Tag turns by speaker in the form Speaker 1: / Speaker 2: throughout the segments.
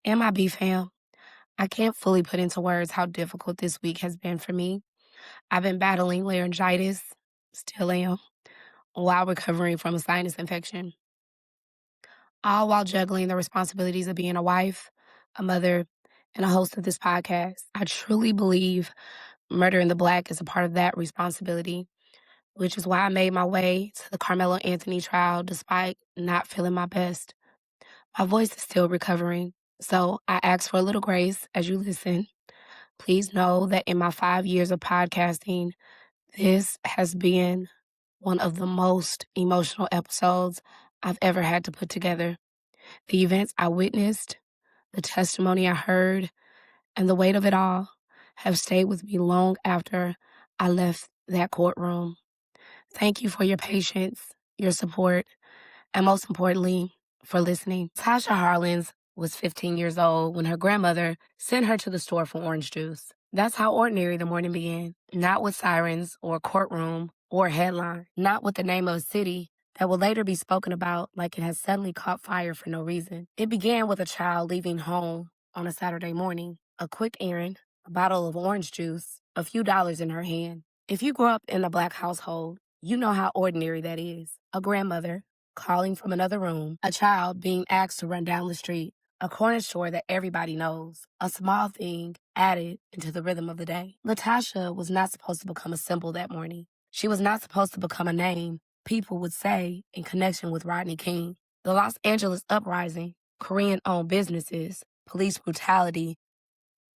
Speaker 1: MIB fam, I can't fully put into words how difficult this week has been for me. I've been battling laryngitis, still am, while recovering from a sinus infection, all while juggling the responsibilities of being a wife, a mother, and a host of this podcast. I truly believe murdering the Black is a part of that responsibility, which is why I made my way to the Karmelo Anthony trial despite not feeling my best. My voice is still recovering, so I ask for a little grace as you listen. Please know that in my 5 years of podcasting, this has been one of the most emotional episodes I've ever had to put together. The events I witnessed, the testimony I heard, and the weight of it all have stayed with me long after I left that courtroom. Thank you for your patience, your support, and most importantly, for listening. Latasha Harlins was 15 years old when her grandmother sent her to the store for orange juice. That's how ordinary the morning began. Not with sirens or a courtroom or a headline. Not with the name of a city that will later be spoken about like it has suddenly caught fire for no reason. It began with a child leaving home on a Saturday morning, a quick errand, a bottle of orange juice, a few dollars in her hand. If you grew up in a Black household, you know how ordinary that is. A grandmother calling from another room, a child being asked to run down the street, a corner store that everybody knows, a small thing added into the rhythm of the day. Latasha was not supposed to become a symbol that morning. She was not supposed to become a name people would say in connection with Rodney King. The Los Angeles Uprising, Korean-owned businesses, police brutality,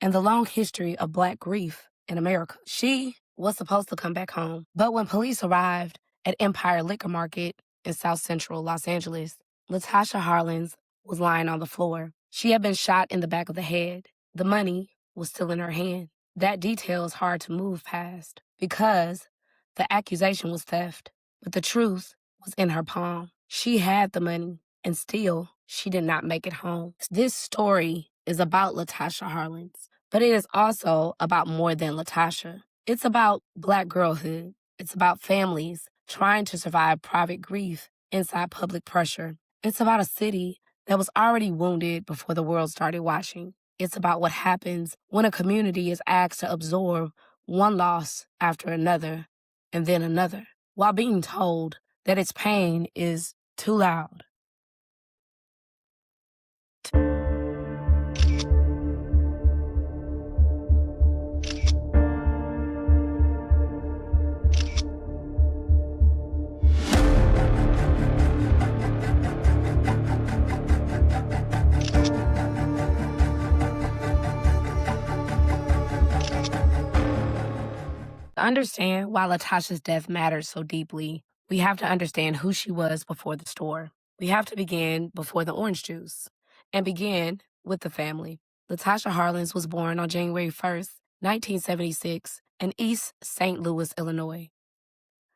Speaker 1: and the long history of Black grief in America. She was supposed to come back home. But when police arrived at Empire Liquor Market in South Central Los Angeles, Latasha Harlins was lying on the floor. She had been shot in the back of the head. The money was still in her hand. That detail is hard to move past because the accusation was theft, but the truth was in her palm. She had the money, and still, she did not make it home. This story is about Latasha Harlins, but it is also about more than Latasha. It's about Black girlhood. It's about families trying to survive private grief inside public pressure. It's about a city that was already wounded before the world started watching. It's about what happens when a community is asked to absorb one loss after another and then another, while being told that its pain is too loud. To understand why Latasha's death matters so deeply, we have to understand who she was before the store. We have to begin before the orange juice and begin with the family. Latasha Harlins was born on January 1st, 1976 in East St. Louis, Illinois.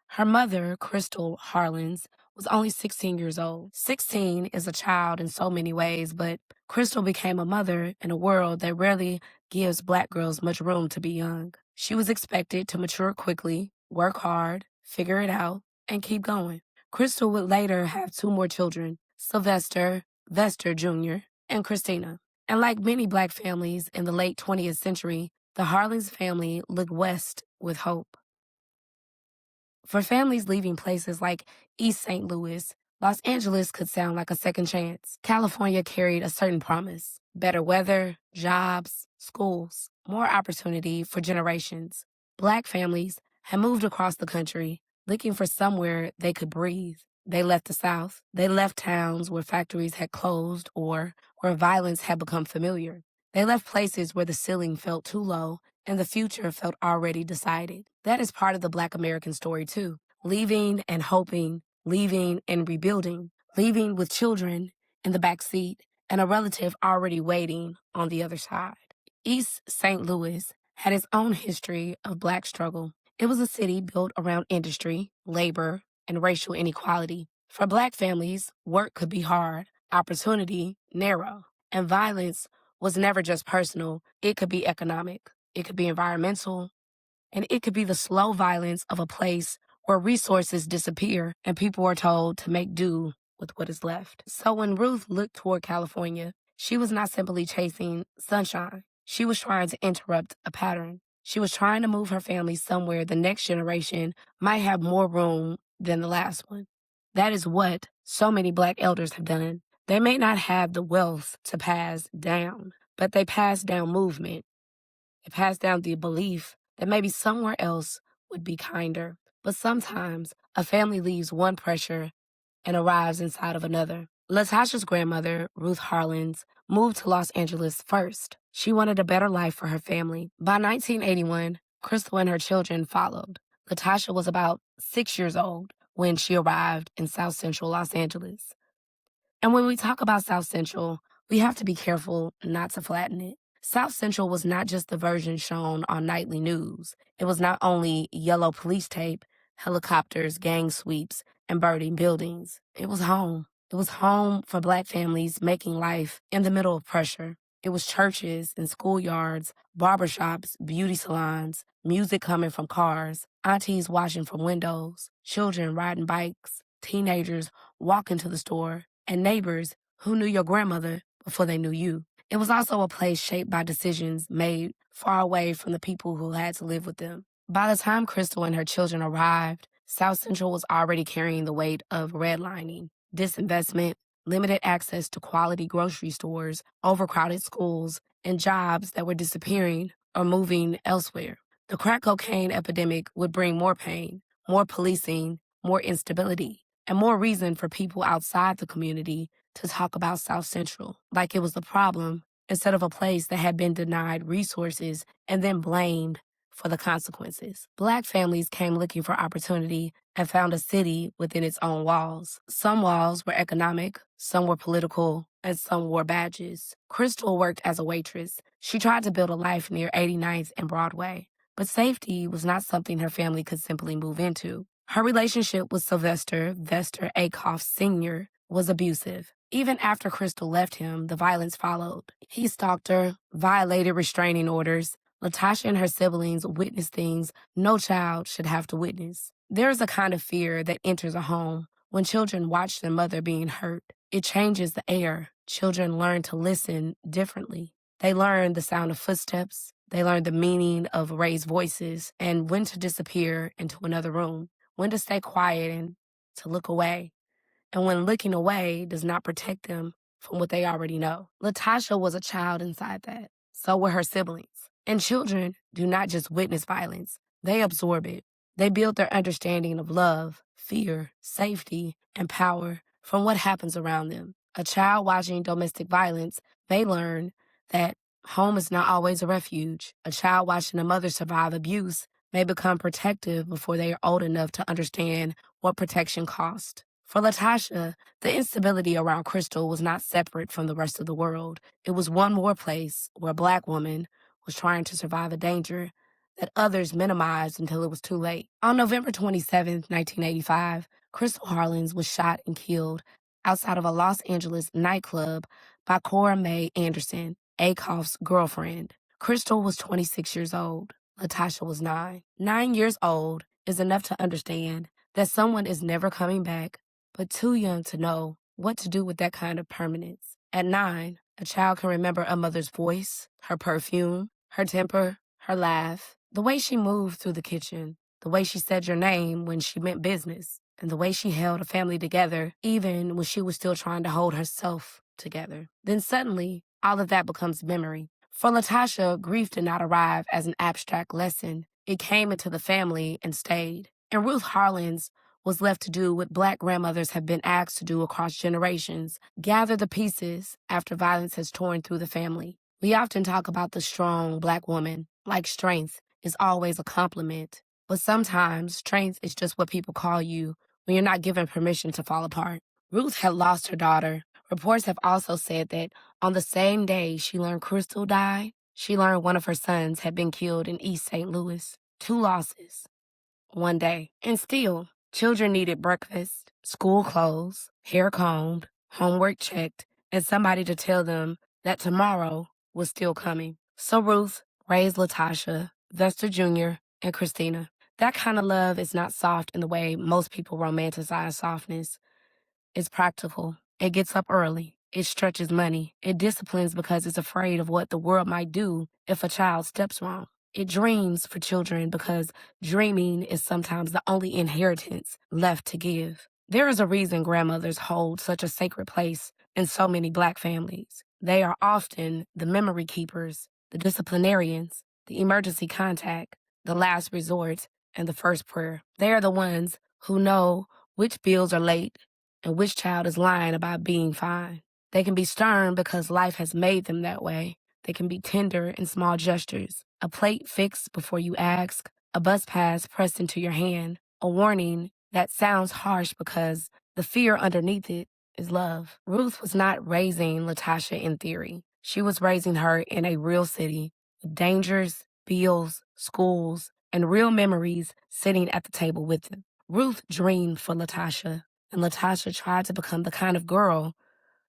Speaker 1: Her mother, Crystal Harlins, was only 16 years old. 16 is a child in so many ways, but Crystal became a mother in a world that rarely gives Black girls much room to be young. She was expected to mature quickly, work hard, figure it out, and keep going. Crystal would later have 2 more children, Sylvester, Vester Jr., and Christina. And like many Black families in the late 20th century, the Harlins family looked west with hope. For families leaving places like East St. Louis, Los Angeles could sound like a second chance. California carried a certain promise: better weather, jobs, schools, more opportunity for generations. Black families had moved across the country looking for somewhere they could breathe. They left the South. They left towns where factories had closed or where violence had become familiar. They left places where the ceiling felt too low and the future felt already decided. That is part of the Black American story too. Leaving and hoping, leaving and rebuilding, leaving with children in the back seat and a relative already waiting on the other side. East St. Louis had its own history of Black struggle. It was a city built around industry, labor, and racial inequality. For Black families, work could be hard, opportunity narrow, and violence was never just personal. It could be economic, it could be environmental, and it could be the slow violence of a place where resources disappear and people are told to make do with what is left. So when Ruth looked toward California, She was not simply chasing sunshine. She was trying to interrupt a pattern. She was trying to move her family somewhere the next generation might have more room than the last one. That is what so many Black elders have done. They may not have the wealth to pass down, but they pass down movement. They pass down the belief that maybe somewhere else would be kinder. But sometimes a family leaves one pressure and arrives inside of another. Latasha's grandmother, Ruth Harlins, moved to Los Angeles first. She wanted a better life for her family. By 1981, Crystal and her children followed. Latasha was about 6 years old when she arrived in South Central Los Angeles. And when we talk about South Central, we have to be careful not to flatten it. South Central was not just the version shown on nightly news. It was not only yellow police tape, helicopters, gang sweeps, and burning buildings. It was home. It was home for Black families making life in the middle of pressure. It was churches and schoolyards, barbershops, beauty salons, music coming from cars, aunties watching from windows, children riding bikes, teenagers walking to the store, and neighbors who knew your grandmother before they knew you. It was also a place shaped by decisions made far away from the people who had to live with them. By the time Crystal and her children arrived, South Central was already carrying the weight of redlining, disinvestment, limited access to quality grocery stores, overcrowded schools, and jobs that were disappearing or moving elsewhere. The crack cocaine epidemic would bring more pain, more policing, more instability, and more reason for people outside the community to talk about South Central like it was the problem instead of a place that had been denied resources and then blamed for the consequences. Black families came looking for opportunity and found a city within its own walls. Some walls were economic, some were political, and some wore badges. Crystal worked as a waitress. She tried to build a life near 89th and Broadway, but safety was not something her family could simply move into. Her relationship with Sylvester Vester Akoff Sr. was abusive. Even after Crystal left him, the violence followed. He stalked her, violated restraining orders. Latasha and her siblings witnessed things no child should have to witness. There is a kind of fear that enters a home when children watch their mother being hurt. It changes the air. Children learn to listen differently. They learn the sound of footsteps. They learn the meaning of raised voices and when to disappear into another room, when to stay quiet and to look away, and when looking away does not protect them from what they already know. Latasha was a child inside that. So were her siblings. And children do not just witness violence, they absorb it. They build their understanding of love, fear, safety, and power from what happens around them. A child watching domestic violence may learn that home is not always a refuge. A child watching a mother survive abuse may become protective before they are old enough to understand what protection costs. For Latasha, the instability around Crystal was not separate from the rest of the world. It was one more place where a Black woman was trying to survive a danger that others minimized until it was too late. On November 27, 1985, Crystal Harlins was shot and killed outside of a Los Angeles nightclub by Cora Mae Anderson, Akoff's girlfriend. Crystal was 26 years old. Latasha was 9. 9 years old is enough to understand that someone is never coming back, but too young to know what to do with that kind of permanence. At 9, a child can remember a mother's voice, her perfume, her temper, her laugh, the way she moved through the kitchen, the way she said your name when she meant business, and the way she held a family together even when she was still trying to hold herself together. Then suddenly, all of that becomes memory. For Latasha, grief did not arrive as an abstract lesson. It came into the family and stayed. And Ruth Harlins was left to do what Black grandmothers have been asked to do across generations, gather the pieces after violence has torn through the family. We often talk about the strong Black woman, like strength is always a compliment, but sometimes strength is just what people call you when you're not given permission to fall apart. Ruth had lost her daughter. Reports have also said that on the same day she learned Crystal died, she learned one of her sons had been killed in East St. Louis. 2 losses, one day. And still, children needed breakfast, school clothes, hair combed, homework checked, and somebody to tell them that tomorrow was still coming. So Ruth raised Latasha, Vester Jr., and Christina. That kind of love is not soft in the way most people romanticize softness. It's practical. It gets up early. It stretches money. It disciplines because it's afraid of what the world might do if a child steps wrong. It dreams for children because dreaming is sometimes the only inheritance left to give. There is a reason grandmothers hold such a sacred place in so many Black families. They are often the memory keepers, the disciplinarians, the emergency contact, the last resort, and the first prayer. They are the ones who know which bills are late and which child is lying about being fine. They can be stern because life has made them that way. They can be tender in small gestures. A plate fixed before you ask, a bus pass pressed into your hand, a warning that sounds harsh because the fear underneath it is love. Ruth was not raising Latasha in theory. She was raising her in a real city with dangers, bills, schools, and real memories sitting at the table with them. Ruth dreamed for Latasha, and Latasha tried to become the kind of girl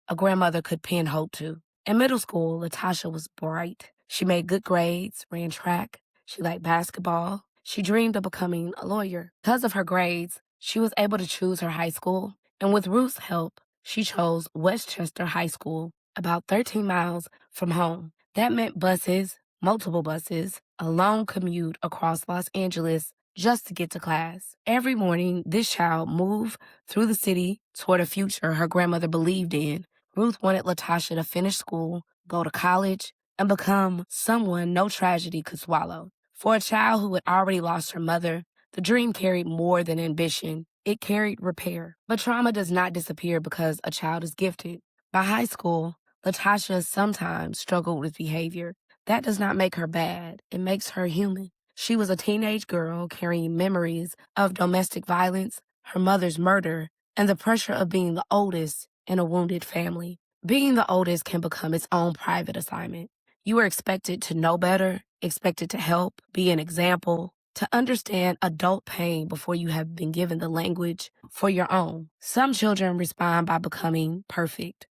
Speaker 1: a grandmother could pin hope to. In middle school, Latasha was bright. She made good grades, ran track. She liked basketball. She dreamed of becoming a lawyer. Because of her grades, she was able to choose her high school. And with Ruth's help, she chose Westchester High School, about 13 miles from home. That meant buses, multiple buses, a long commute across Los Angeles just to get to class. Every morning, this child moved through the city toward a future her grandmother believed in. Ruth wanted Latasha to finish school, go to college, and become someone no tragedy could swallow. For a child who had already lost her mother, the dream carried more than ambition. It carried repair. But trauma does not disappear because a child is gifted. By high school, Latasha sometimes struggled with behavior. That does not make her bad. It makes her human. She was a teenage girl carrying memories of domestic violence, her mother's murder, and the pressure of being the oldest in a wounded family. Being the oldest can become its own private assignment. You are expected to know better, expected to help, be an example, to understand adult pain before you have been given the language for your own. Some children respond by becoming perfect.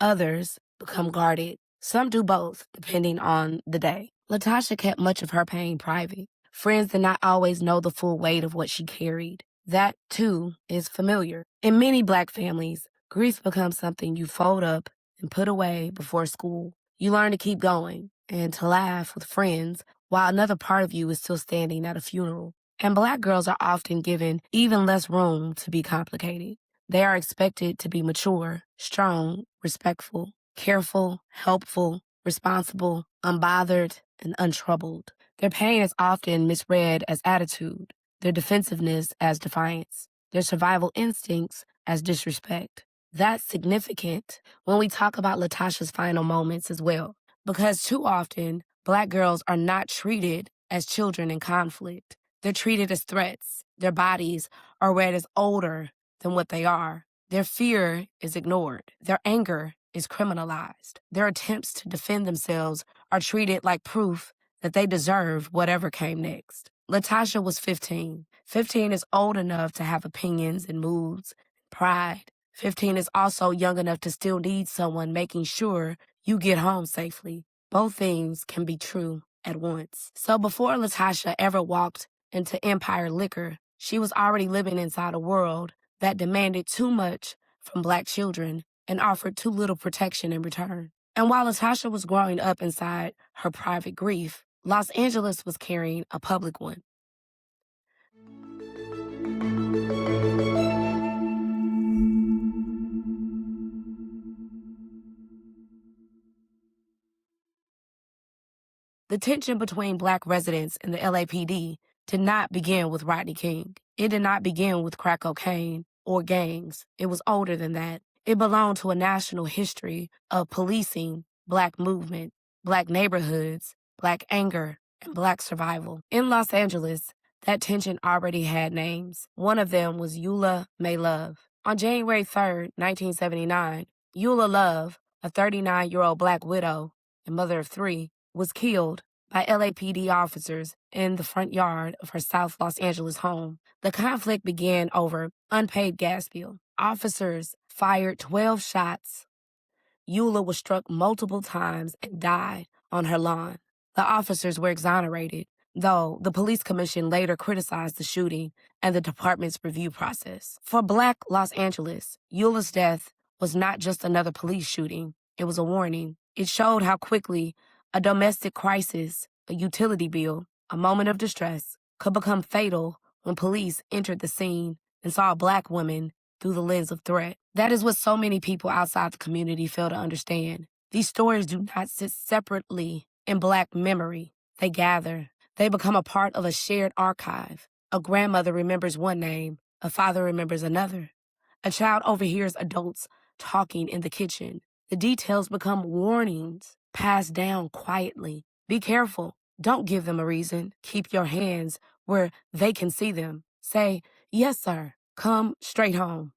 Speaker 1: Others become guarded. Some do both, depending on the day. Latasha kept much of her pain private. Friends did not always know the full weight of what she carried. That, too, is familiar. In many Black families, grief becomes something you fold up and put away before school. You learn to keep going and to laugh with friends while another part of you is still standing at a funeral. And Black girls are often given even less room to be complicated. They are expected to be mature, strong, respectful, careful, helpful, responsible, unbothered, and untroubled. Their pain is often misread as attitude, their defensiveness as defiance, their survival instincts as disrespect. That's significant when we talk about Latasha's final moments as well, because too often, Black girls are not treated as children in conflict. They're treated as threats. Their bodies are read as older than what they are. Their fear is ignored. Their anger is criminalized. Their attempts to defend themselves are treated like proof that they deserve whatever came next. Latasha was 15. 15 is old enough to have opinions and moods, pride. 15 is also young enough to still need someone making sure you get home safely. Both things can be true at once. So before Latasha ever walked into Empire Liquor, she was already living inside a world that demanded too much from Black children and offered too little protection in return. And while Latasha was growing up inside her private grief, Los Angeles was carrying a public one. The tension between Black residents and the LAPD did not begin with Rodney King. It did not begin with crack cocaine or gangs. It was older than that. It belonged to a national history of policing, Black movement, Black neighborhoods, Black anger, and Black survival. In Los Angeles, that tension already had names. One of them was Eula Mae Love. On January 3rd, 1979, Eula Love, a 39-year-old Black widow and mother of three, was killed by LAPD officers in the front yard of her South Los Angeles home. The conflict began over unpaid gas bill. Officers fired 12 shots. Eula was struck multiple times and died on her lawn. The officers were exonerated, though the police commission later criticized the shooting and the department's review process. For Black Los Angeles, Eula's death was not just another police shooting, it was a warning. It showed how quickly a domestic crisis, a utility bill, a moment of distress could become fatal when police entered the scene and saw a Black woman through the lens of threat. That is what so many people outside the community fail to understand. These stories do not sit separately in Black memory. They gather. They become a part of a shared archive. A grandmother remembers one name, a father remembers another. A child overhears adults talking in the kitchen. The details become warnings passed down quietly. Be careful. Don't give them a reason. Keep your hands where they can see them. Say, "Yes, sir. Come straight home."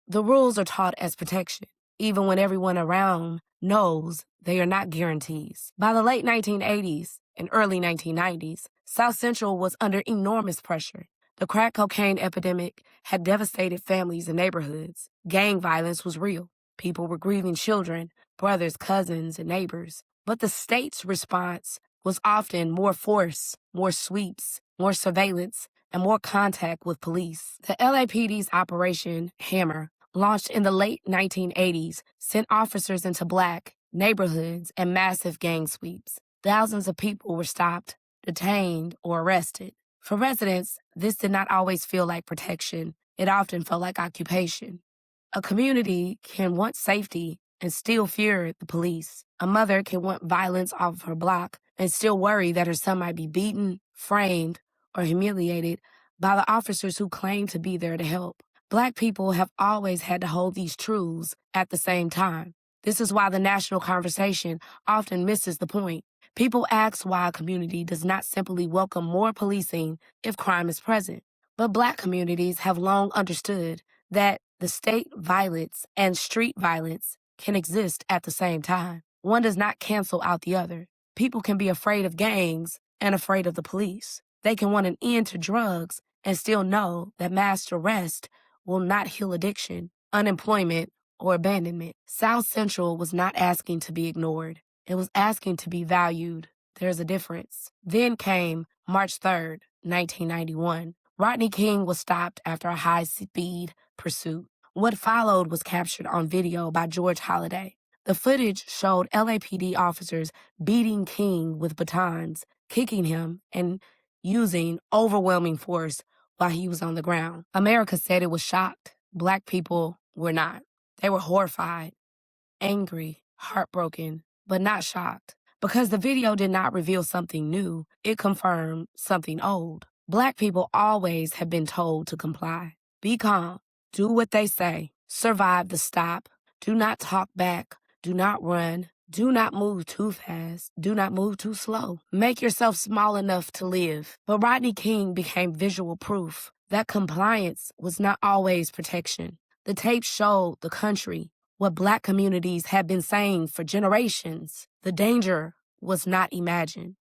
Speaker 1: The rules are taught as protection, even when everyone around knows they are not guarantees. By the late 1980s and early 1990s, South Central was under enormous pressure. The crack cocaine epidemic had devastated families and neighborhoods. Gang violence was real. People were grieving children, brothers, cousins, and neighbors. But the state's response was often more force, more sweeps, more surveillance, and more contact with police. The LAPD's Operation Hammer, launched in the late 1980s, sent officers into Black neighborhoods and massive gang sweeps. Thousands of people were stopped, detained, or arrested. For residents, this did not always feel like protection. It often felt like occupation. A community can want safety and still fear the police. A mother can want violence off of her block and still worry that her son might be beaten, framed, or humiliated by the officers who claim to be there to help. Black people have always had to hold these truths at the same time. This is why the national conversation often misses the point. People ask why a community does not simply welcome more policing if crime is present. But Black communities have long understood that the state violence and street violence can exist at the same time. One does not cancel out the other. People can be afraid of gangs and afraid of the police. They can want an end to drugs and still know that mass arrest will not heal addiction, unemployment, or abandonment. South Central was not asking to be ignored. It was asking to be valued. There's a difference. Then came March 3rd, 1991. Rodney King was stopped after a high-speed pursuit. What followed was captured on video by George Holliday. The footage showed LAPD officers beating King with batons, kicking him, and using overwhelming force while he was on the ground. America said it was shocked. Black people were not. They were horrified, angry, heartbroken, but not shocked. Because the video did not reveal something new, it confirmed something old. Black people always have been told to comply. Be calm. Do what they say. Survive the stop. Do not talk back. Do not run. Do not move too fast. Do not move too slow. Make yourself small enough to live. But Rodney King became visual proof that compliance was not always protection. The tape showed the country what Black communities had been saying for generations. The danger was not imagined.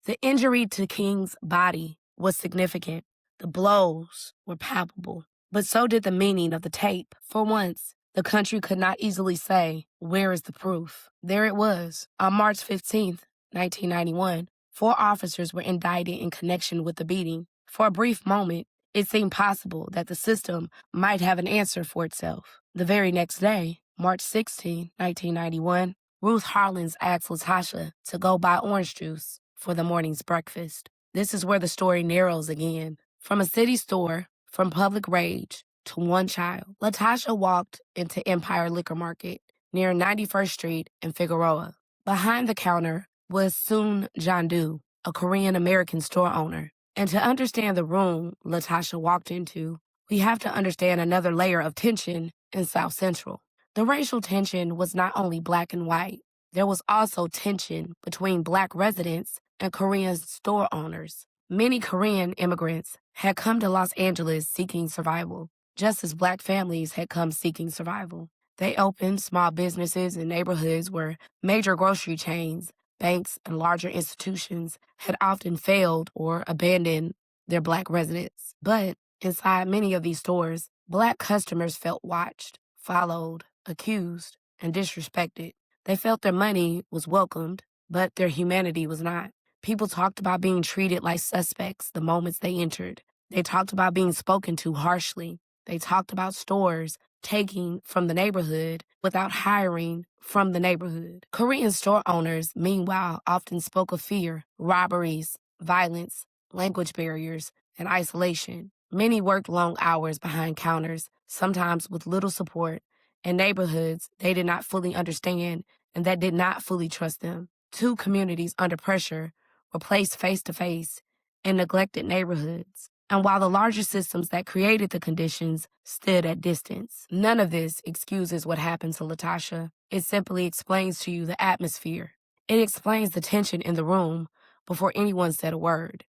Speaker 1: The injury to King's body was significant. The blows were palpable. But so did the meaning of the tape. For once, the country could not easily say, "Where is the proof?" There it was. On March 15th, 1991, 4 officers were indicted in connection with the beating. For a brief moment, it seemed possible that the system might have an answer for itself. The very next day, March 16, 1991, Ruth Harlins asked Latasha to go buy orange juice for the morning's breakfast. This is where the story narrows again. From a city store, from public rage to one child, Latasha walked into Empire Liquor Market near 91st Street in Figueroa. Behind the counter was Soon Jandu, a Korean-American store owner. And to understand the room Latasha walked into, we have to understand another layer of tension in South Central. The racial tension was not only Black and white. There was also tension between Black residents and Korean store owners. Many Korean immigrants had come to Los Angeles seeking survival, just as Black families had come seeking survival. They opened small businesses in neighborhoods where major grocery chains, banks, and larger institutions had often failed or abandoned their Black residents. But inside many of these stores, Black customers felt watched, followed, accused, and disrespected. They felt their money was welcomed, but their humanity was not. People talked about being treated like suspects the moments they entered. They talked about being spoken to harshly. They talked about stores taking from the neighborhood without hiring from the neighborhood. Korean store owners, meanwhile, often spoke of fear, robberies, violence, language barriers, and isolation. Many worked long hours behind counters, sometimes with little support, in neighborhoods they did not fully understand and that did not fully trust them. Two communities under pressure were placed face to face in neglected neighborhoods. And while the larger systems that created the conditions stood at distance, none of this excuses what happened to Latasha. It simply explains to you the atmosphere. It explains the tension in the room before anyone said a word.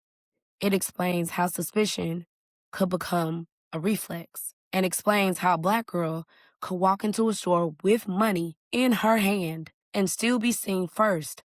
Speaker 1: It explains how suspicion could become a reflex, and explains how a Black girl could walk into a store with money in her hand and still be seen first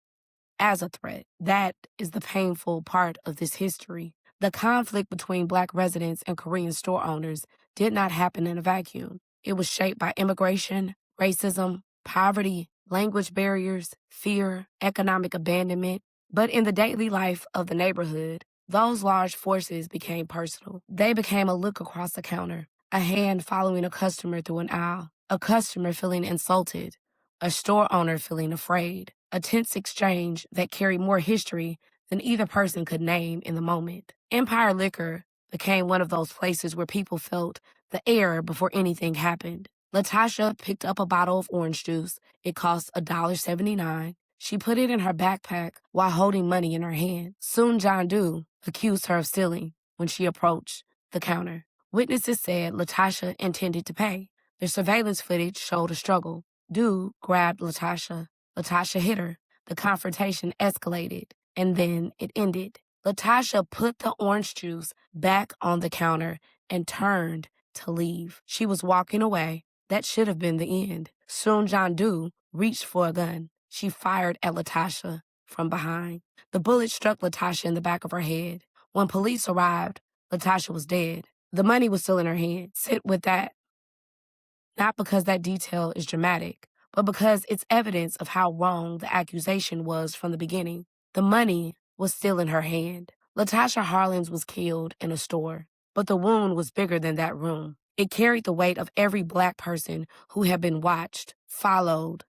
Speaker 1: as a threat. That is the painful part of this history. The conflict between Black residents and Korean store owners did not happen in a vacuum. It was shaped by immigration, racism, poverty, language barriers, fear, economic abandonment. But in the daily life of the neighborhood, those large forces became personal. They became a look across the counter, a hand following a customer through an aisle, a customer feeling insulted, a store owner feeling afraid, a tense exchange that carried more history than either person could name in the moment. Empire Liquor became one of those places where people felt the air before anything happened. Latasha picked up a bottle of orange juice. It cost $1.79. She put it in her backpack while holding money in her hand. Soon John Doe accused her of stealing when she approached the counter. Witnesses said Latasha intended to pay. The surveillance footage showed a struggle. Doe grabbed Latasha. Latasha hit her. The confrontation escalated, and then it ended. Latasha put the orange juice back on the counter and turned to leave. She was walking away. That should have been the end. Soon John Doe reached for a gun. She fired at Latasha from behind. The bullet struck Latasha in the back of her head. When police arrived, Latasha was dead. The money was still in her hand. Sit with that. Not because that detail is dramatic, but because it's evidence of how wrong the accusation was from the beginning. The money was still in her hand. Latasha Harlins was killed in a store, but the wound was bigger than that room. It carried the weight of every Black person who had been watched, followed,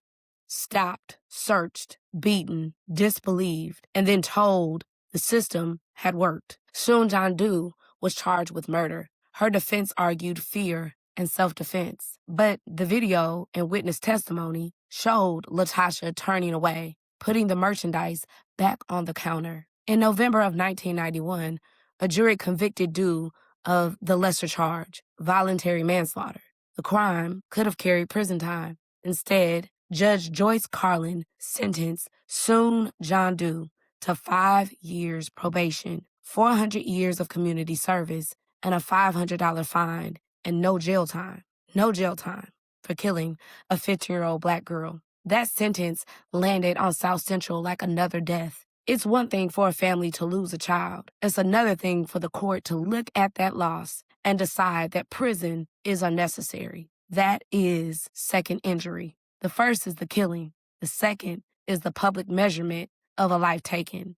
Speaker 1: stopped, searched, beaten, disbelieved, and then told the system had worked. Soon John Doe was charged with murder. Her defense argued fear and self-defense. But the video and witness testimony showed Latasha turning away, putting the merchandise back on the counter. In November of 1991, a jury convicted Doe of the lesser charge, voluntary manslaughter. The crime could have carried prison time. Instead, Judge Joyce Carlin sentenced Soon John Doe to 5 years probation, 400 years of community service, and a $500 fine, and no jail time for killing a 15-year-old Black girl. That sentence landed on South Central like another death. It's one thing for a family to lose a child. It's another thing for the court to look at that loss and decide that prison is unnecessary. That is second injury. The first is the killing. The second is the public measurement of a life taken.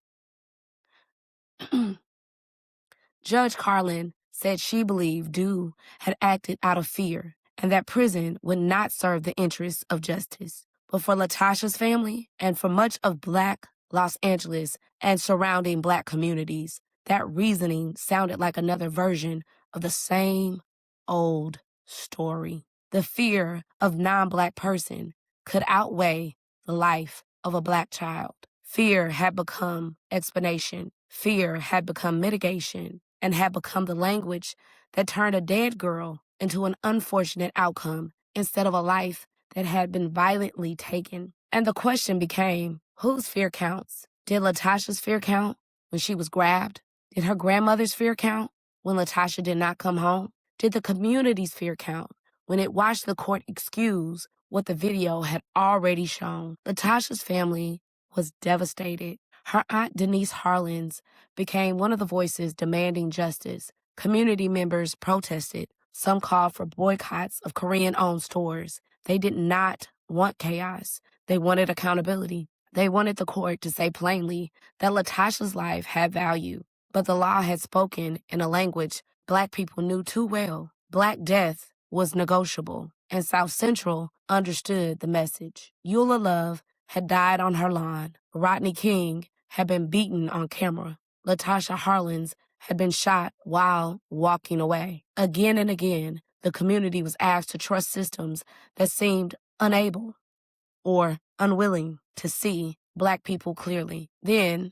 Speaker 1: Judge Carlin said she believed Doe had acted out of fear and that prison would not serve the interests of justice. But for Latasha's family and for much of Black Los Angeles and surrounding Black communities, that reasoning sounded like another version of the same old story. The fear of non-Black person could outweigh the life of a Black child. Fear had become explanation. Fear had become mitigation and had become the language that turned a dead girl into an unfortunate outcome instead of a life that had been violently taken. And the question became, whose fear counts? Did Latasha's fear count when she was grabbed? Did her grandmother's fear count when Latasha did not come home? Did the community's fear count when it watched the court excuse what the video had already shown? Latasha's family was devastated. Her aunt Denise Harlins became one of the voices demanding justice. Community members protested. Some called for boycotts of Korean-owned stores. They did not want chaos. They wanted accountability. They wanted the court to say plainly that Latasha's life had value, but the law had spoken in a language Black people knew too well Black death was negotiable, and South Central understood the message. Eula Love had died on her lawn. Rodney King had been beaten on camera. Latasha Harlins had been shot while walking away. Again and again, the community was asked to trust systems that seemed unable or unwilling to see Black people clearly. Then,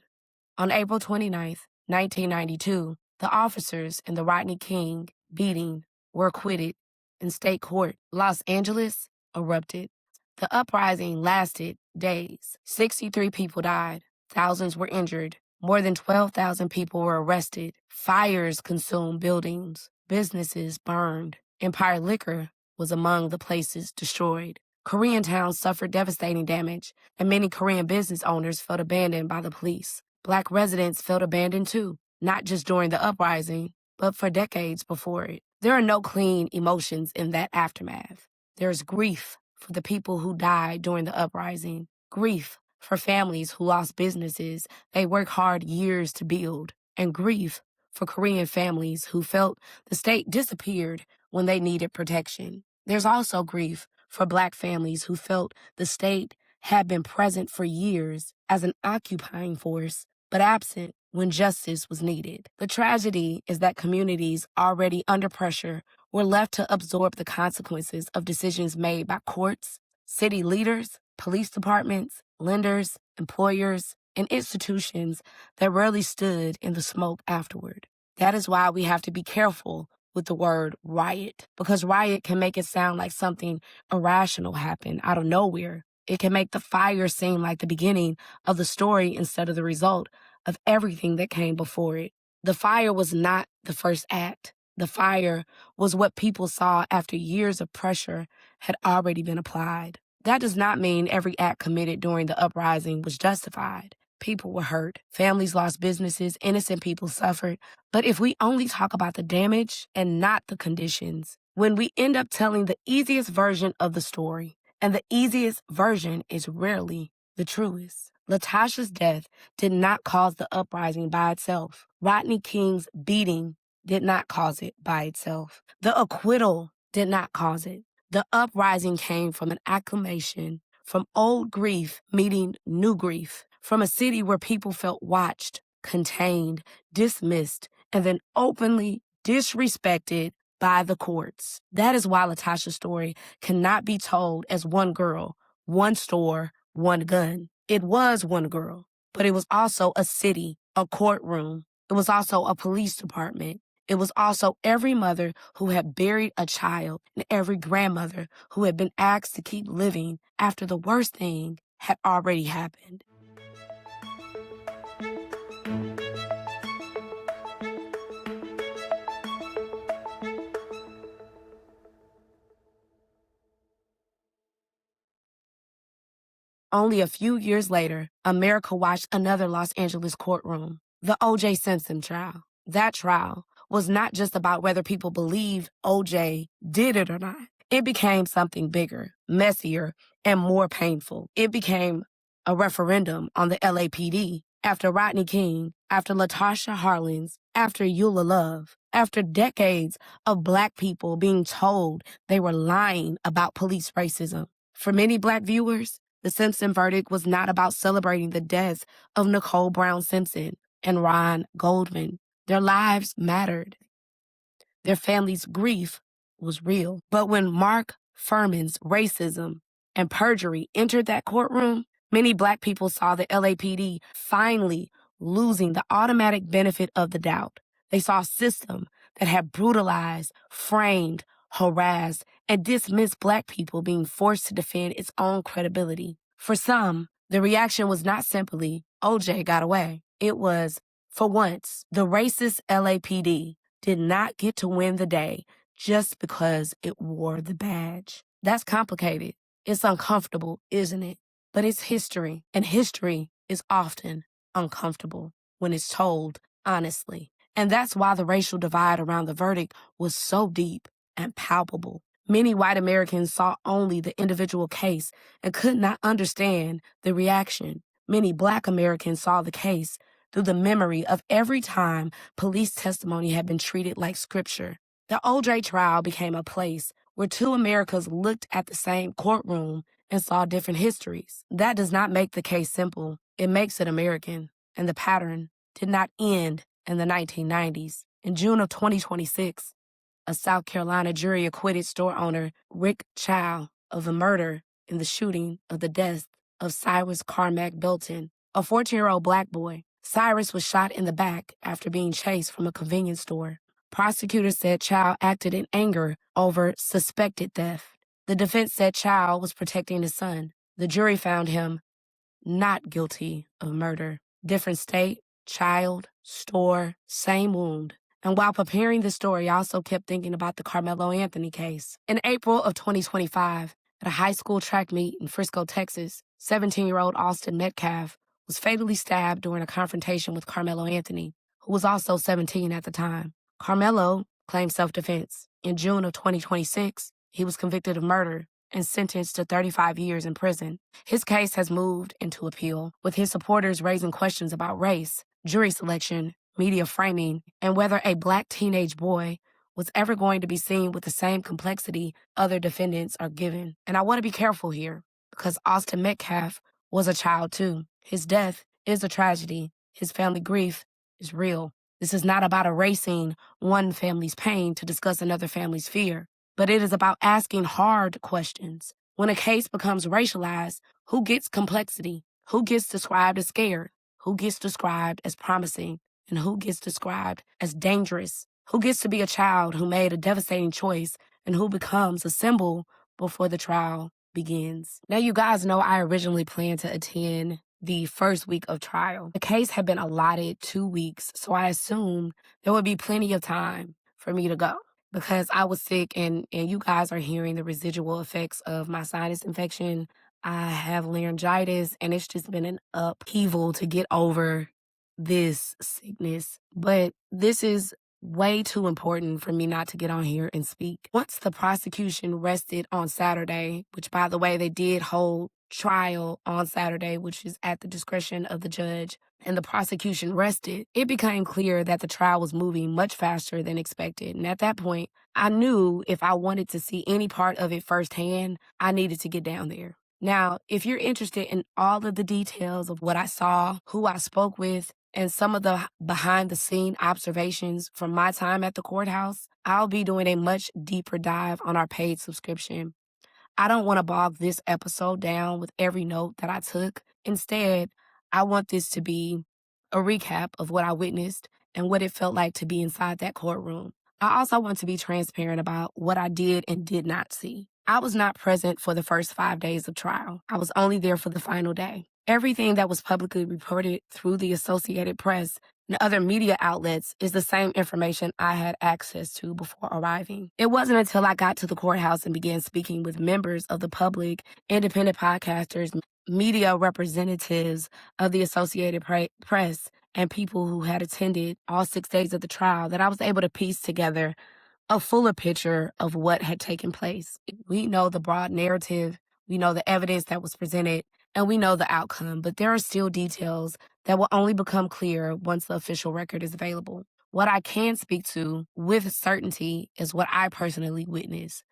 Speaker 1: on April 29th, 1992, the officers in the Rodney King beating were acquitted in state court. Los Angeles erupted. The uprising lasted days. 63 people died. Thousands were injured. More than 12,000 people were arrested. Fires consumed buildings. Businesses burned. Empire Liquor was among the places destroyed. Koreatown suffered devastating damage, and many Korean business owners felt abandoned by the police. Black residents felt abandoned too, not just during the uprising, but for decades before it. There are no clean emotions in that aftermath. There's grief for the people who died during the uprising, grief for families who lost businesses they worked hard years to build, and grief for Korean families who felt the state disappeared when they needed protection. There's also grief for Black families who felt the state had been present for years as an occupying force, but absent when justice was needed. The tragedy is that communities already under pressure were left to absorb the consequences of decisions made by courts, city leaders, police departments, lenders, employers, and institutions that rarely stood in the smoke afterward. That is why we have to be careful with the word riot, because riot can make it sound like something irrational happened out of nowhere. It can make the fire seem like the beginning of the story instead of the result of everything that came before it. The fire was not the first act. The fire was what people saw after years of pressure had already been applied. That does not mean every act committed during the uprising was justified. People were hurt. Families lost businesses. Innocent people suffered. But if we only talk about the damage and not the conditions, when we end up telling the easiest version of the story, and the easiest version is rarely the truest. Latasha's death did not cause the uprising by itself. Rodney King's beating did not cause it by itself. The acquittal did not cause it. The uprising came from an acclamation, from old grief meeting new grief, from a city where people felt watched, contained, dismissed, and then openly disrespected by the courts. That is why Latasha's story cannot be told as one girl, one store, one gun. It was one girl, but it was also a city, a courtroom. It was also a police department. It was also every mother who had buried a child and every grandmother who had been asked to keep living after the worst thing had already happened. Only a few years later, America watched another Los Angeles courtroom, the O.J. Simpson trial. That trial was not just about whether people believed O.J. did it or not. It became something bigger, messier, and more painful. It became a referendum on the LAPD after Rodney King, after Latasha Harlins, after Eula Love, after decades of Black people being told they were lying about police racism. For many Black viewers, the Simpson verdict was not about celebrating the deaths of Nicole Brown Simpson and Ron Goldman. Their lives mattered. Their families' grief was real. But when Mark Furman's racism and perjury entered that courtroom, many Black people saw the LAPD finally losing the automatic benefit of the doubt. They saw a system that had brutalized, framed, harassed, and dismissed Black people being forced to defend its own credibility. For some, the reaction was not simply, OJ got away. It was, for once, the racist LAPD did not get to win the day just because it wore the badge. That's complicated. It's uncomfortable, isn't it? But it's history, and history is often uncomfortable when it's told honestly. And that's why the racial divide around the verdict was so deep and palpable. Many white Americans saw only the individual case and could not understand the reaction. Many Black Americans saw the case through the memory of every time police testimony had been treated like scripture. The OJ trial became a place where two Americas looked at the same courtroom and saw different histories. That does not make the case simple. It makes it American. And the pattern did not end in the 1990s. In June of 2026, a South Carolina jury acquitted store owner Rick Chow of the murder in the shooting of the death of Cyrus Carmack-Belton, a 14-year-old Black boy. Cyrus was shot in the back after being chased from a convenience store. Prosecutors said Chow acted in anger over suspected theft. The defense said Chow was protecting his son. The jury found him not guilty of murder. Different state, child, store, same wound. And while preparing the story, I also kept thinking about the Karmelo Anthony case. In April of 2025, at a high school track meet in Frisco, Texas, 17-year-old Austin Metcalf was fatally stabbed during a confrontation with Karmelo Anthony, who was also 17 at the time. Karmelo claimed self-defense. In June of 2026, he was convicted of murder and sentenced to 35 years in prison. His case has moved into appeal, with his supporters raising questions about race, jury selection, media framing, and whether a Black teenage boy was ever going to be seen with the same complexity other defendants are given. And I want to be careful here, because Austin Metcalf was a child too. His death is a tragedy. His family grief is real. This is not about erasing one family's pain to discuss another family's fear, but it is about asking hard questions. When a case becomes racialized, who gets complexity? Who gets described as scared? Who gets described as promising? And who gets described as dangerous? Who gets to be a child who made a devastating choice and who becomes a symbol before the trial begins? Now, you guys know I originally planned to attend the first week of trial. The case had been allotted 2 weeks, so I assumed there would be plenty of time for me to go because I was sick and you guys are hearing the residual effects of my sinus infection. I have laryngitis and it's just been an upheaval to get over this sickness. But this is way too important for me not to get on here and speak. Once the prosecution rested on Saturday, which by the way, they did hold trial on Saturday, which is at the discretion of the judge, and the prosecution rested, it became clear that the trial was moving much faster than expected. And at that point, I knew if I wanted to see any part of it firsthand, I needed to get down there. Now, if you're interested in all of the details of what I saw, who I spoke with, and some of the behind-the-scene observations from my time at the courthouse, I'll be doing a much deeper dive on our paid subscription. I don't want to bog this episode down with every note that I took. Instead, I want this to be a recap of what I witnessed and what it felt like to be inside that courtroom. I also want to be transparent about what I did and did not see. I was not present for the first 5 days of trial. I was only there for the final day. Everything that was publicly reported through the Associated Press and other media outlets is the same information I had access to before arriving. It wasn't until I got to the courthouse and began speaking with members of the public, independent podcasters, media representatives of the Associated Press, and people who had attended all 6 days of the trial that I was able to piece together a fuller picture of what had taken place. We know the broad narrative, we know the evidence that was presented, and we know the outcome, but there are still details that will only become clear once the official record is available. What I can speak to with certainty is what I personally witnessed.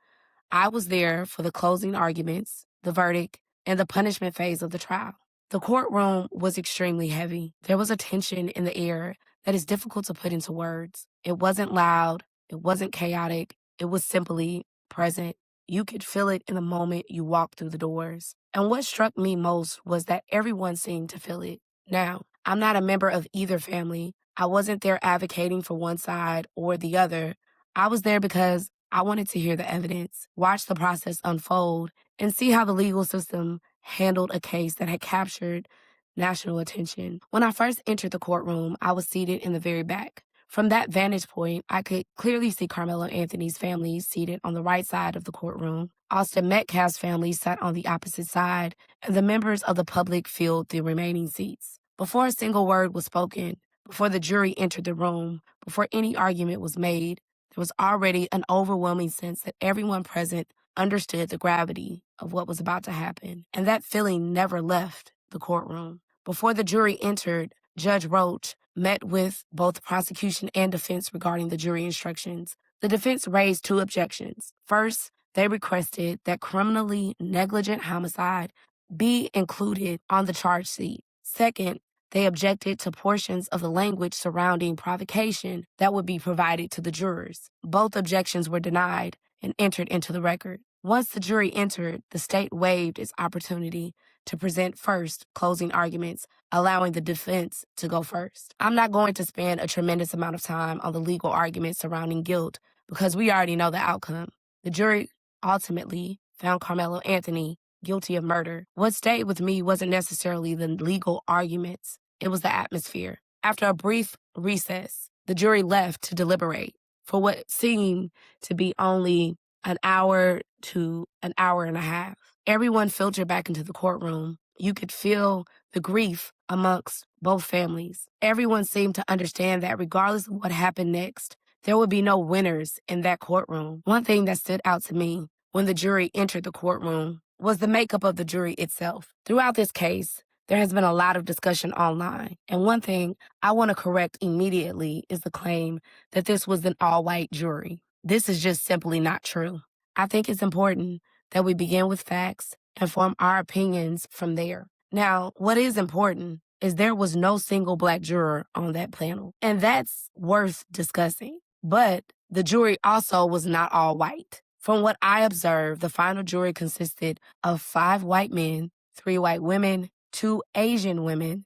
Speaker 1: I was there for the closing arguments, the verdict, and the punishment phase of the trial. The courtroom was extremely heavy. There was a tension in the air that is difficult to put into words. It wasn't loud. It wasn't chaotic. It was simply present. You could feel it in the moment you walked through the doors. And what struck me most was that everyone seemed to feel it. Now, I'm not a member of either family. I wasn't there advocating for one side or the other. I was there because I wanted to hear the evidence, watch the process unfold, and see how the legal system handled a case that had captured national attention. When I first entered the courtroom, I was seated in the very back. From that vantage point, I could clearly see Karmelo Anthony's family seated on the right side of the courtroom. Austin Metcalf's family sat on the opposite side, and the members of the public filled the remaining seats. Before a single word was spoken, before the jury entered the room, before any argument was made, there was already an overwhelming sense that everyone present understood the gravity of what was about to happen, and that feeling never left the courtroom. Before the jury entered, Judge Roach met with both prosecution and defense regarding the jury instructions. The defense raised two objections. First, they requested that criminally negligent homicide be included on the charge sheet. Second, they objected to portions of the language surrounding provocation that would be provided to the jurors. Both objections were denied and entered into the record. Once the jury entered, the state waived its opportunity to present first closing arguments, allowing the defense to go first. I'm not going to spend a tremendous amount of time on the legal arguments surrounding guilt because we already know the outcome. The jury ultimately found Karmelo Anthony guilty of murder. What stayed with me wasn't necessarily the legal arguments, it was the atmosphere. After a brief recess, the jury left to deliberate for what seemed to be only an hour to an hour and a half. Everyone filtered back into the courtroom. You could feel the grief amongst both families. Everyone seemed to understand that regardless of what happened next, there would be no winners in that courtroom. One thing that stood out to me when the jury entered the courtroom was the makeup of the jury itself. Throughout this case, there has been a lot of discussion online. And one thing I want to correct immediately is the claim that this was an all-white jury. This is just simply not true. I think it's important that we begin with facts and form our opinions from there. Now, what is important is there was no single Black juror on that panel, and that's worth discussing. But the jury also was not all white. From what I observed, the final jury consisted of 5 white men, 3 white women, 2 Asian women,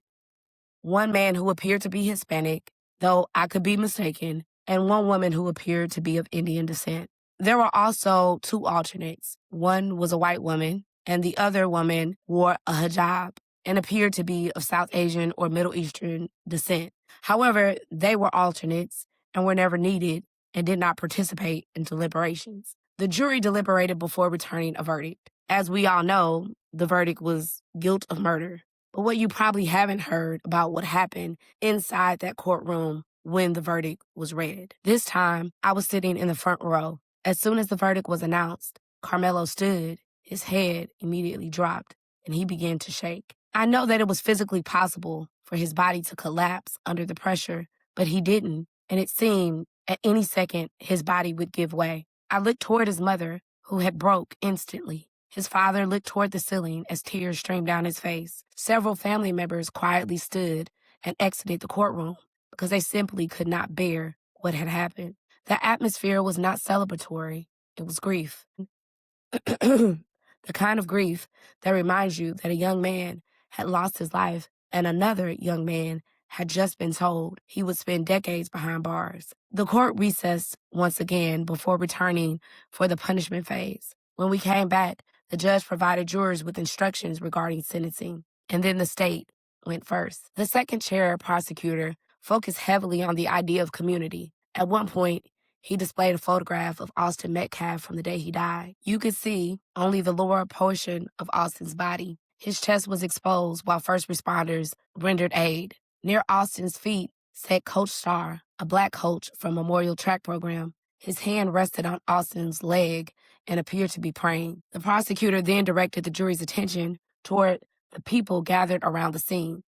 Speaker 1: 1 man who appeared to be Hispanic, though I could be mistaken, and 1 woman who appeared to be of Indian descent. There were also 2 alternates. One was a white woman, and the other woman wore a hijab and appeared to be of South Asian or Middle Eastern descent. However, they were alternates and were never needed and did not participate in deliberations. The jury deliberated before returning a verdict. As we all know, the verdict was guilt of murder. But what you probably haven't heard about what happened inside that courtroom when the verdict was read. This time, I was sitting in the front row. As soon as the verdict was announced, Karmelo stood, his head immediately dropped, and he began to shake. I know that it was physically possible for his body to collapse under the pressure, but he didn't, and it seemed at any second his body would give way. I looked toward his mother, who had broke instantly. His father looked toward the ceiling as tears streamed down his face. Several family members quietly stood and exited the courtroom because they simply could not bear what had happened. The atmosphere was not celebratory, it was grief. The kind of grief that reminds you that a young man had lost his life and another young man had just been told he would spend decades behind bars. The court recessed once again before returning for the punishment phase. When we came back, the judge provided jurors with instructions regarding sentencing, and then the state went first. The second chair prosecutor focused heavily on the idea of community. At one point, he displayed a photograph of Austin Metcalf from the day he died. You could see only the lower portion of Austin's body. His chest was exposed while first responders rendered aid. Near Austin's feet sat Coach Starr, a Black coach from Memorial Track Program. His hand rested on Austin's leg and appeared to be praying. The prosecutor then directed the jury's attention toward the people gathered around the scene.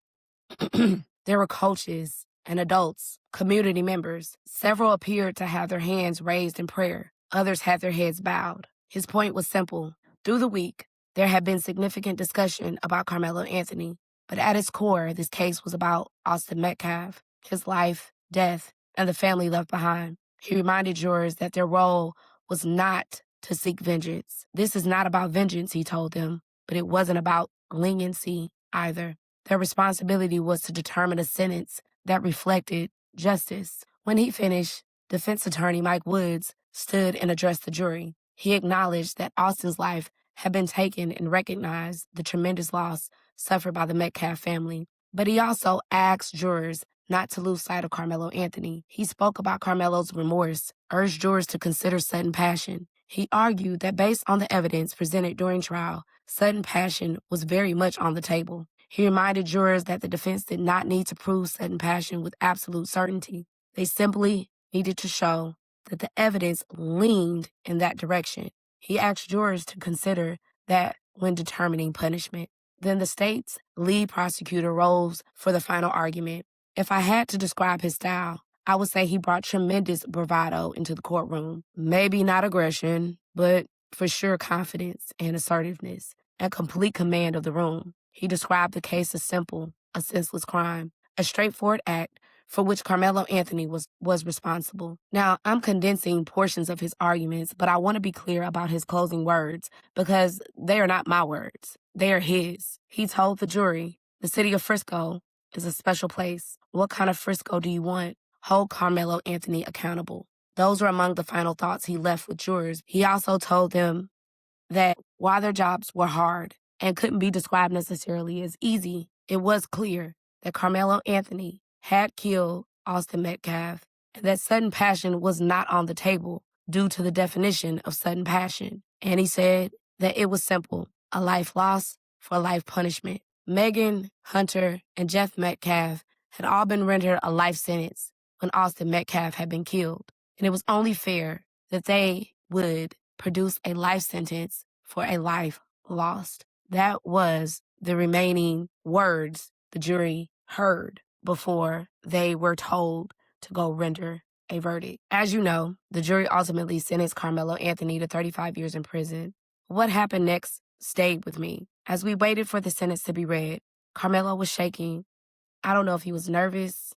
Speaker 1: There were coaches and adults, community members. Several appeared to have their hands raised in prayer. Others had their heads bowed. His point was simple. Through the week, there had been significant discussion about Karmelo Anthony, but at its core, this case was about Austin Metcalf, his life, death, and the family left behind. He reminded jurors that their role was not to seek vengeance. This is not about vengeance, he told them, but it wasn't about leniency either. Their responsibility was to determine a sentence that reflected justice. When he finished, defense attorney Mike Woods stood and addressed the jury. He acknowledged that Austin's life had been taken and recognized the tremendous loss suffered by the Metcalf family. But he also asked jurors not to lose sight of Karmelo Anthony. He spoke about Karmelo's remorse, urged jurors to consider sudden passion. He argued that based on the evidence presented during trial, sudden passion was very much on the table. He reminded jurors that the defense did not need to prove sudden passion with absolute certainty. They simply needed to show that the evidence leaned in that direction. He asked jurors to consider that when determining punishment. Then the state's lead prosecutor rose for the final argument. If I had to describe his style, I would say he brought tremendous bravado into the courtroom. Maybe not aggression, but for sure confidence and assertiveness and complete command of the room. He described the case as simple, a senseless crime, a straightforward act for which Karmelo Anthony was responsible. Now, I'm condensing portions of his arguments, but I want to be clear about his closing words because they are not my words. They are his. He told the jury, the city of Frisco is a special place. What kind of Frisco do you want? Hold Karmelo Anthony accountable. Those were among the final thoughts he left with jurors. He also told them that while their jobs were hard and couldn't be described necessarily as easy, it was clear that Karmelo Anthony had killed Austin Metcalf and that sudden passion was not on the table due to the definition of sudden passion. And he said that it was simple, a life lost for life punishment. Megan, Hunter, and Jeff Metcalf had all been rendered a life sentence when Austin Metcalf had been killed, and it was only fair that they would produce a life sentence for a life lost. That was the remaining words the jury heard before they were told to go render a verdict. As you know, the jury ultimately sentenced Karmelo Anthony to 35 years in prison. What happened next stayed with me. As we waited for the sentence to be read, Karmelo was shaking. I don't know if he was nervous.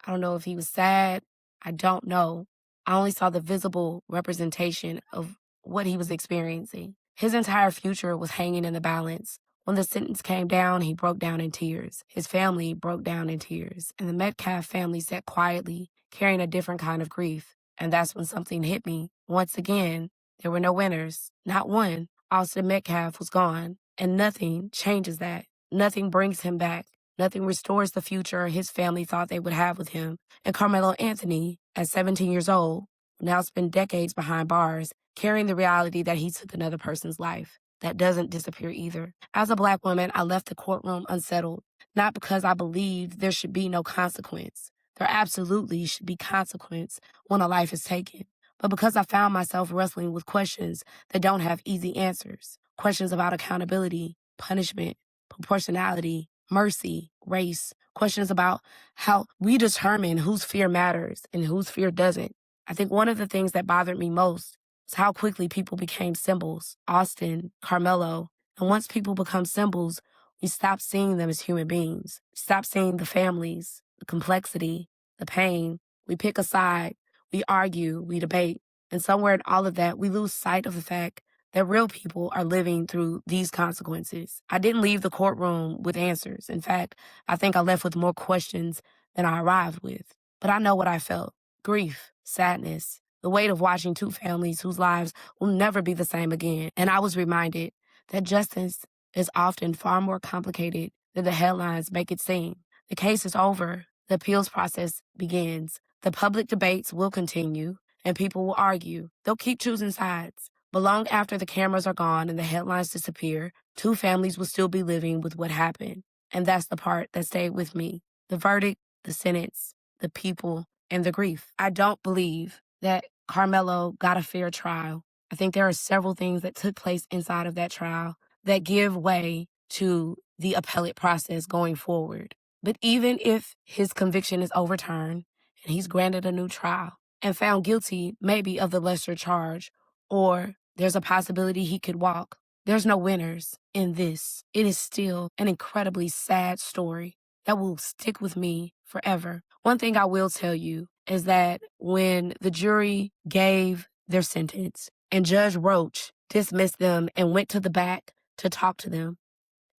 Speaker 1: I don't know if he was sad. I don't know. I only saw the visible representation of what he was experiencing. His entire future was hanging in the balance. When the sentence came down, he broke down in tears. His family broke down in tears. And the Metcalf family sat quietly, carrying a different kind of grief. And that's when something hit me. Once again, there were no winners. Not one. Austin Metcalf was gone. And nothing changes that. Nothing brings him back. Nothing restores the future his family thought they would have with him. And Karmelo Anthony, at 17 years old, will now spend decades behind bars, carrying the reality that he took another person's life. That doesn't disappear either. As a Black woman, I left the courtroom unsettled, not because I believed there should be no consequence. There absolutely should be consequence when a life is taken, but because I found myself wrestling with questions that don't have easy answers. Questions about accountability, punishment, proportionality, mercy, race, questions about how we determine whose fear matters and whose fear doesn't. I think one of the things that bothered me most was how quickly people became symbols. Austin, Karmelo, and once people become symbols, we stop seeing them as human beings. Stop seeing the families, the complexity, the pain. We pick a side, we argue, we debate, and somewhere in all of that, we lose sight of the fact that real people are living through these consequences. I didn't leave the courtroom with answers. In fact, I think I left with more questions than I arrived with. But I know what I felt. Grief, sadness, the weight of watching two families whose lives will never be the same again. And I was reminded that justice is often far more complicated than the headlines make it seem. The case is over. The appeals process begins. The public debates will continue, and people will argue. They'll keep choosing sides. But long after the cameras are gone and the headlines disappear, two families will still be living with what happened. And that's the part that stayed with me. The verdict, the sentence, the people, and the grief. I don't believe that Karmelo got a fair trial. I think there are several things that took place inside of that trial that give way to the appellate process going forward. But even if his conviction is overturned and he's granted a new trial and found guilty maybe of the lesser charge, or there's a possibility he could walk, there's no winners in this. It is still an incredibly sad story that will stick with me forever. One thing I will tell you is that when the jury gave their sentence and Judge Roach dismissed them and went to the back to talk to them,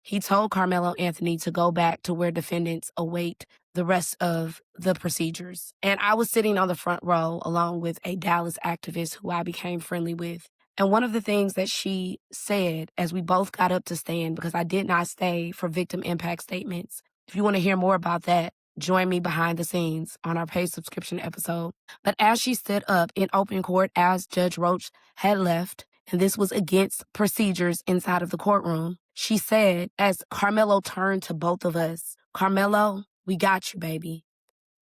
Speaker 1: he told Karmelo Anthony to go back to where defendants await the rest of the procedures. And I was sitting on the front row along with a Dallas activist who I became friendly with. And one of the things that she said as we both got up to stand, because I did not stay for victim impact statements. If you want to hear more about that, join me behind the scenes on our paid subscription episode. But as she stood up in open court, as Judge Roach had left, and this was against procedures inside of the courtroom, she said, as Karmelo turned to both of us, "Karmelo, we got you, baby."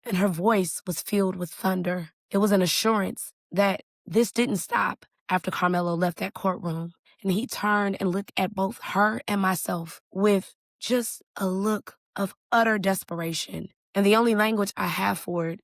Speaker 1: And her voice was filled with thunder. It was an assurance that this didn't stop after Karmelo left that courtroom. And he turned and looked at both her and myself with just a look of utter desperation. And the only language I have for it,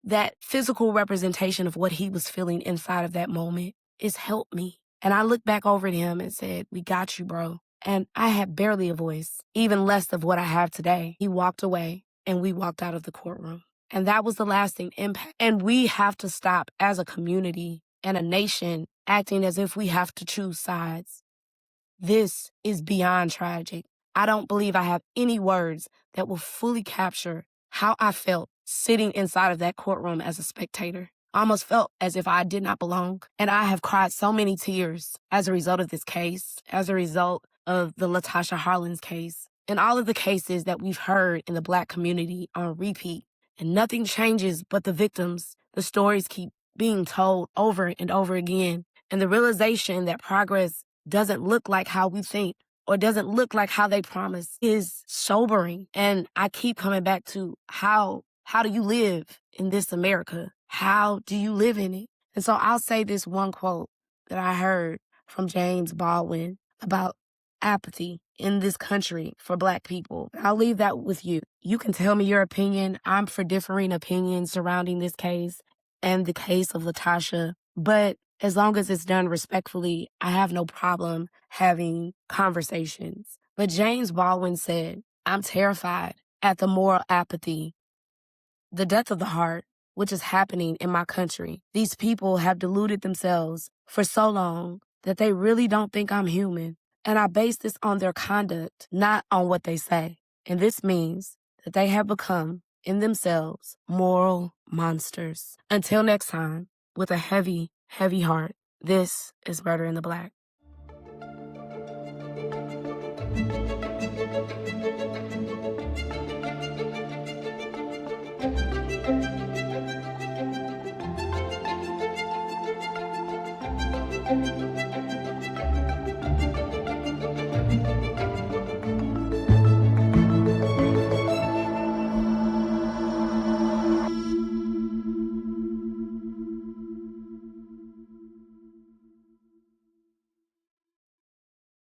Speaker 1: that physical representation of what he was feeling inside of that moment, is help me. And I looked back over at him and said, we got you, bro. And I had barely a voice, even less of what I have today. He walked away and we walked out of the courtroom. And that was the lasting impact. And we have to stop as a community and a nation acting as if we have to choose sides. This is beyond tragic. I don't believe I have any words that will fully capture how I felt sitting inside of that courtroom as a spectator. I almost felt as if I did not belong. And I have cried so many tears as a result of this case, as a result of the Latasha Harlins case, and all of the cases that we've heard in the Black community on repeat. And nothing changes but the victims. The stories keep being told over and over again. And the realization that progress doesn't look like how we think or doesn't look like how they promise is sobering. And I keep coming back to how do you live in this America? How do you live in it? And so I'll say this one quote that I heard from James Baldwin about apathy in this country for Black people. I'll leave that with you. You can tell me your opinion. I'm for differing opinions surrounding this case and the case of Latasha, but as long as it's done respectfully, I have no problem having conversations. But James Baldwin said, I'm terrified at the moral apathy, the death of the heart, which is happening in my country. These people have deluded themselves for so long that they really don't think I'm human. And I base this on their conduct, not on what they say. And this means that they have become, in themselves, moral monsters. Until next time, with a heavy, heavy heart, this is Murder in the Black.